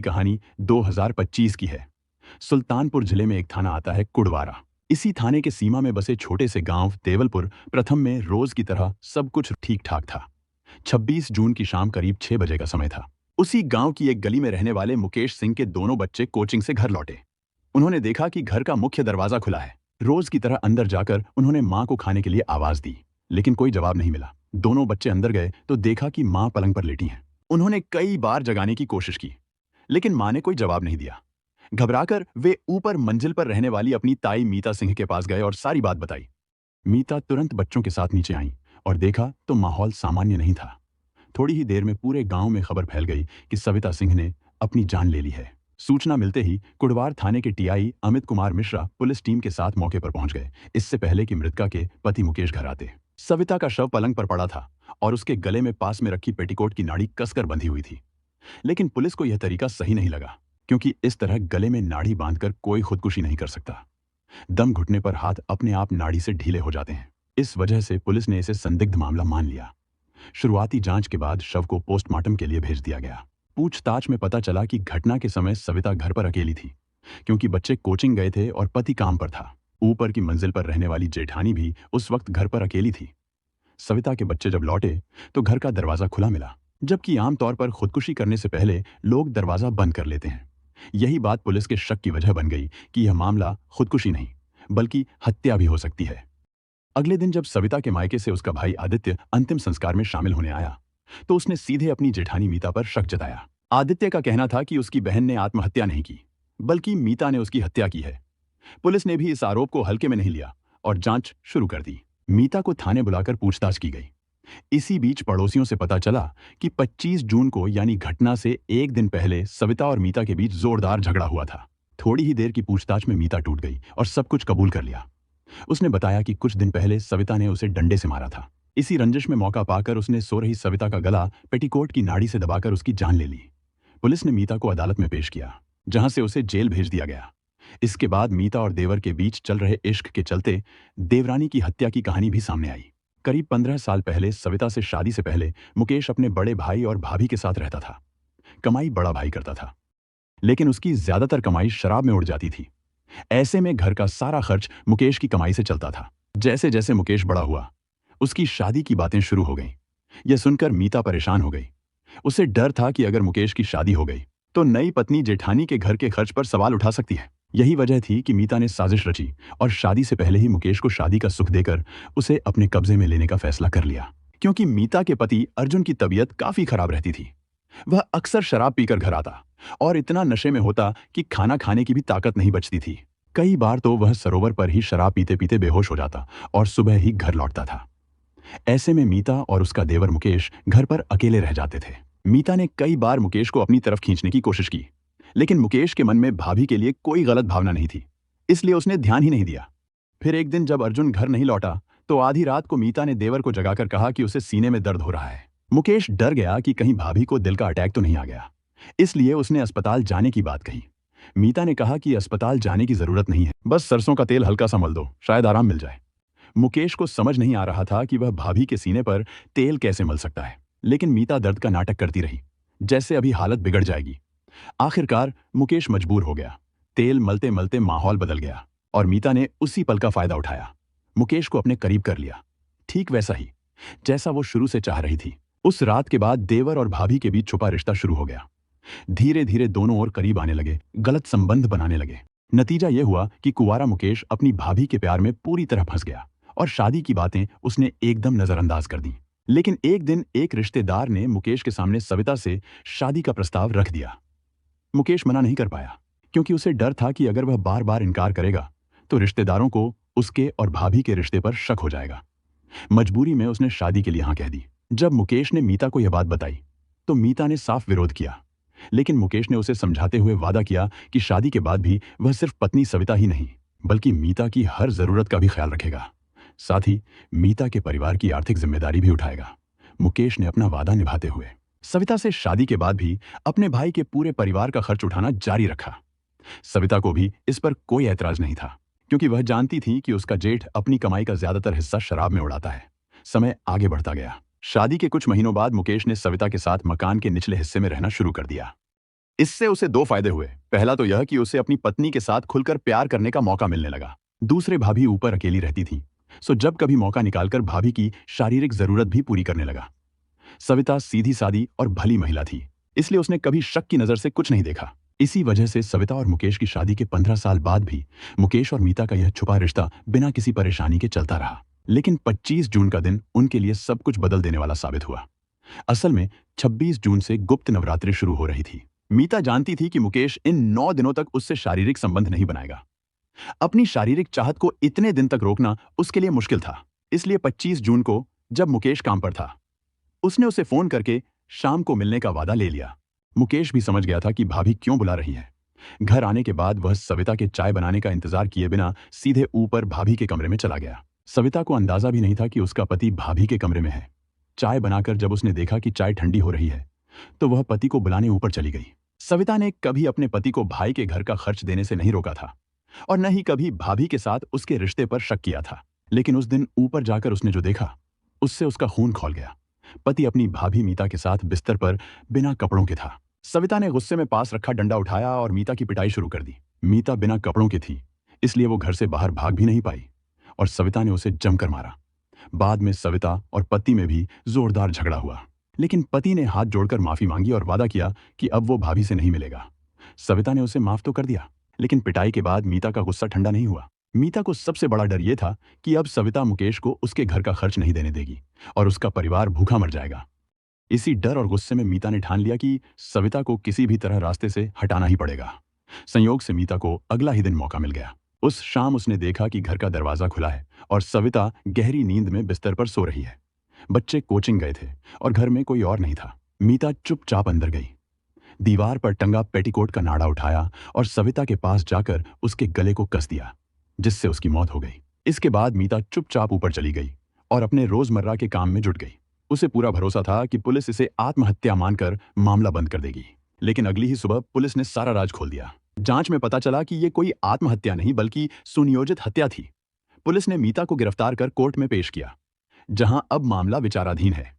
कहानी 2025 की है। सुल्तानपुर जिले में एक थाना आता है कुड़वारा। इसी थाने के सीमा में बसे छोटे से गांव देवलपुर प्रथम में रोज की तरह सब कुछ ठीक ठाक था। 26 जून की शाम करीब 6 बजे का समय था। उसी गांव की एक गली में रहने वाले मुकेश सिंह के दोनों बच्चे कोचिंग से घर लौटे। उन्होंने देखा कि घर का मुख्य दरवाजा खुला है। रोज की तरह अंदर जाकर उन्होंने मां को खाने के लिए आवाज दी, लेकिन कोई जवाब नहीं मिला। दोनों बच्चे अंदर गए तो देखा कि मां पलंग पर लेटी हैं। उन्होंने कई बार जगाने की कोशिश की, लेकिन मां ने कोई जवाब नहीं दिया। घबराकर वे ऊपर मंजिल पर रहने वाली अपनी ताई मीता सिंह के पास गए और सारी बात बताई। मीता तुरंत बच्चों के साथ नीचे आई और देखा तो माहौल सामान्य नहीं था। थोड़ी ही देर में पूरे गांव में खबर फैल गई कि सविता सिंह ने अपनी जान ले ली है। सूचना मिलते ही कुड़वार थाने के TI Amit Kumar Mishra police team के साथ मौके पर पहुंच गए, इससे पहले कि मृतका के पति मुकेश घर आते। सविता का शव पलंग पर पड़ा था और उसके गले में पास में रखी पेटीकोट की नाड़ी कसकर बंधी हुई थी। लेकिन पुलिस को यह तरीका सही नहीं लगा, क्योंकि इस तरह गले में नाड़ी बांधकर कोई खुदकुशी नहीं कर सकता। दम घुटने पर हाथ अपने आप नाड़ी से ढीले हो जाते हैं। इस वजह से पुलिस ने इसे संदिग्ध मामला मान लिया। शुरुआती जांच के बाद शव को पोस्टमार्टम के लिए भेज दिया गया। पूछताछ में पता चला कि घटना के समय सविता घर पर अकेली थी, क्योंकि बच्चे कोचिंग गए थे और पति काम पर था। ऊपर की मंजिल पर रहने वाली जेठानी भी उस वक्त घर पर अकेली थी। सविता के बच्चे जब लौटे तो घर का दरवाजा खुला मिला, जबकि आमतौर पर खुदकुशी करने से पहले लोग दरवाजा बंद कर लेते हैं। यही बात पुलिस के शक की वजह बन गई कि यह मामला खुदकुशी नहीं बल्कि हत्या भी हो सकती है। अगले दिन जब सविता के मायके से उसका भाई आदित्य अंतिम संस्कार में शामिल होने आया तो उसने सीधे अपनी जेठानी मीता पर शक जताया। आदित्य का कहना था कि उसकी बहन ने आत्महत्या नहीं की, बल्कि मीता ने उसकी हत्या की है। पुलिस ने भी इस आरोप को हल्के में नहीं लिया और जांच शुरू कर दी। मीता को थाने बुलाकर पूछताछ की गई। इसी बीच पड़ोसियों से पता चला कि 25 जून को यानी घटना से एक दिन पहले सविता और मीता के बीच जोरदार झगड़ा हुआ था। थोड़ी ही देर की पूछताछ में मीता टूट गई और सब कुछ कबूल कर लिया। उसने बताया कि कुछ दिन पहले सविता ने उसे डंडे से मारा था। इसी रंजिश में मौका पाकर उसने सो रही सविता का गला पेटीकोट की नाड़ी से दबाकर उसकी जान ले ली। पुलिस ने मीता को अदालत में पेश किया, जहां से उसे जेल भेज दिया गया। इसके बाद मीता और देवर के बीच चल रहे इश्क के चलते देवरानी की हत्या की कहानी भी सामने आई। करीब 15 साल पहले सविता से शादी से पहले मुकेश अपने बड़े भाई और भाभी के साथ रहता था। कमाई बड़ा भाई करता था, लेकिन उसकी ज्यादातर कमाई शराब में उड़ जाती थी। ऐसे में घर का सारा खर्च मुकेश की कमाई से चलता था। जैसे जैसे मुकेश बड़ा हुआ, उसकी शादी की बातें शुरू हो गईं। यह सुनकर मीता परेशान हो गई। उसे डर था कि अगर मुकेश की शादी हो गई तो नई पत्नी जेठानी के घर के खर्च पर सवाल उठा सकती है। यही वजह थी कि मीता ने साजिश रची और शादी से पहले ही मुकेश को शादी का सुख देकर उसे अपने कब्जे में लेने का फैसला कर लिया। क्योंकि मीता के पति अर्जुन की तबीयत काफी खराब रहती थी। वह अक्सर शराब पीकर घर आता और इतना नशे में होता कि खाना खाने की भी ताकत नहीं बचती थी। कई बार तो वह सरोवर पर ही शराब पीते पीते बेहोश हो जाता और सुबह ही घर लौटता था। ऐसे में मीता और उसका देवर मुकेश घर पर अकेले रह जाते थे। मीता ने कई बार मुकेश को अपनी तरफ खींचने की कोशिश की, लेकिन मुकेश के मन में भाभी के लिए कोई गलत भावना नहीं थी, इसलिए उसने ध्यान ही नहीं दिया। फिर एक दिन जब अर्जुन घर नहीं लौटा तो आधी रात को मीता ने देवर को जगाकर कहा कि उसे सीने में दर्द हो रहा है। मुकेश डर गया कि कहीं भाभी को दिल का अटैक तो नहीं आ गया, इसलिए उसने अस्पताल जाने की बात कही। मीता ने कहा कि अस्पताल जाने की जरूरत नहीं है, बस सरसों का तेल हल्का सा मल दो, शायद आराम मिल जाए। मुकेश को समझ नहीं आ रहा था कि वह भाभी के सीने पर तेल कैसे मल सकता है, लेकिन मीता दर्द का नाटक करती रही, जैसे अभी हालत बिगड़ जाएगी। आखिरकार मुकेश मजबूर हो गया। तेल मलते मलते माहौल बदल गया और मीता ने उसी पल का फायदा उठाया। मुकेश को अपने करीब कर लिया, ठीक वैसा ही जैसा वो शुरू से चाह रही थी। उस रात के बाद देवर और भाभी के बीच छुपा रिश्ता शुरू हो गया। धीरे धीरे दोनों और करीब आने लगे, गलत संबंध बनाने लगे। नतीजा यह हुआ कि कुंवारा मुकेश अपनी भाभी के प्यार में पूरी तरह फंस गया और शादी की बातें उसने एकदम नजरअंदाज कर दी। लेकिन एक दिन एक रिश्तेदार ने मुकेश के सामने सविता से शादी का प्रस्ताव रख दिया। मुकेश मना नहीं कर पाया, क्योंकि उसे डर था कि अगर वह बार बार इनकार करेगा तो रिश्तेदारों को उसके और भाभी के रिश्ते पर शक हो जाएगा। मजबूरी में उसने शादी के लिए हाँ कह दी। जब मुकेश ने मीता को यह बात बताई तो मीता ने साफ विरोध किया, लेकिन मुकेश ने उसे समझाते हुए वादा किया कि शादी के बाद भी वह सिर्फ पत्नी सविता ही नहीं बल्कि मीता की हर जरूरत का भी ख्याल रखेगा, साथ ही मीता के परिवार की आर्थिक जिम्मेदारी भी उठाएगा। मुकेश ने अपना वादा निभाते हुए सविता से शादी के बाद भी अपने भाई के पूरे परिवार का खर्च उठाना जारी रखा। सविता को भी इस पर कोई ऐतराज नहीं था, क्योंकि वह जानती थी कि उसका जेठ अपनी कमाई का ज्यादातर हिस्सा शराब में उड़ाता है। समय आगे बढ़ता गया। शादी के कुछ महीनों बाद मुकेश ने सविता के साथ मकान के निचले हिस्से में रहना शुरू कर दिया। इससे उसे दो फायदे हुए। पहला तो यह कि उसे अपनी पत्नी के साथ खुलकर प्यार करने का मौका मिलने लगा। दूसरे, भाभी ऊपर अकेली रहती थी, सो जब कभी मौका निकालकर भाभी की शारीरिक जरूरत भी पूरी करने लगा। सविता सीधी सादी और भली महिला थी, इसलिए उसने कभी शक की नजर से कुछ नहीं देखा। इसी वजह से सविता और मुकेश की शादी के 15 साल बाद भी मुकेश और मीता का यह छुपा रिश्ता बिना किसी परेशानी के चलता रहा। लेकिन 25 जून का दिन उनके लिए सब कुछ बदल देने वाला साबित हुआ। असल में 26 जून से गुप्त नवरात्रि शुरू हो रही थी। मीता जानती थी कि मुकेश इन 9 दिनों तक उससे शारीरिक संबंध नहीं बनाएगा। अपनी शारीरिक चाहत को इतने दिन तक रोकना उसके लिए मुश्किल था। इसलिए 25 जून को, जब मुकेश काम पर था, उसने उसे फोन करके शाम को मिलने का वादा ले लिया। मुकेश भी समझ गया था कि भाभी क्यों बुला रही है। घर आने के बाद वह सविता के चाय बनाने का इंतजार किए बिना सीधे ऊपर भाभी के कमरे में चला गया। सविता को अंदाजा भी नहीं था कि उसका पति भाभी के कमरे में है। चाय बनाकर जब उसने देखा कि चाय ठंडी हो रही है, तो वह पति को बुलाने ऊपर चली गई। सविता ने कभी अपने पति को भाई के घर का खर्च देने से नहीं रोका था और न ही कभी भाभी के साथ उसके रिश्ते पर शक किया था। लेकिन उस दिन ऊपर जाकर उसने जो देखा, उससे उसका खून खौल गया। पति अपनी भाभी मीता के साथ बिस्तर पर बिना कपड़ों के था। सविता ने गुस्से में पास रखा डंडा उठाया और मीता की पिटाई शुरू कर दी। मीता बिना कपड़ों की थी, इसलिए वो घर से बाहर भाग भी नहीं पाई और सविता ने उसे जमकर मारा। बाद में सविता और पति में भी जोरदार झगड़ा हुआ, लेकिन पति ने हाथ जोड़कर माफी मांगी और वादा किया कि अब वो भाभी से नहीं मिलेगा। सविता ने उसे माफ तो कर दिया, लेकिन पिटाई के बाद मीता का गुस्सा ठंडा नहीं हुआ। मीता को सबसे बड़ा डर यह था कि अब सविता मुकेश को उसके घर का खर्च नहीं देने देगी और उसका परिवार भूखा मर जाएगा। इसी डर और गुस्से में मीता ने ठान लिया कि सविता को किसी भी तरह रास्ते से हटाना ही पड़ेगा। संयोग से मीता को अगला ही दिन मौका मिल गया। उस शाम उसने देखा कि घर का दरवाजा खुला है और सविता गहरी नींद में बिस्तर पर सो रही है। बच्चे कोचिंग गए थे और घर में कोई और नहीं था। मीता चुपचाप अंदर गई, दीवार पर टंगा पेटीकोट का नाड़ा उठाया और सविता के पास जाकर उसके गले को कस दिया, जिससे उसकी मौत हो गई। इसके बाद मीता चुपचाप ऊपर चली गई और अपने रोजमर्रा के काम में जुट गई। उसे पूरा भरोसा था कि पुलिस इसे आत्महत्या मानकर मामला बंद कर देगी। लेकिन अगली ही सुबह पुलिस ने सारा राज खोल दिया। जांच में पता चला कि ये कोई आत्महत्या नहीं बल्कि सुनियोजित हत्या थी। पुलिस ने मीता को गिरफ्तार कर कोर्ट में पेश किया, जहां अब मामला विचाराधीन है।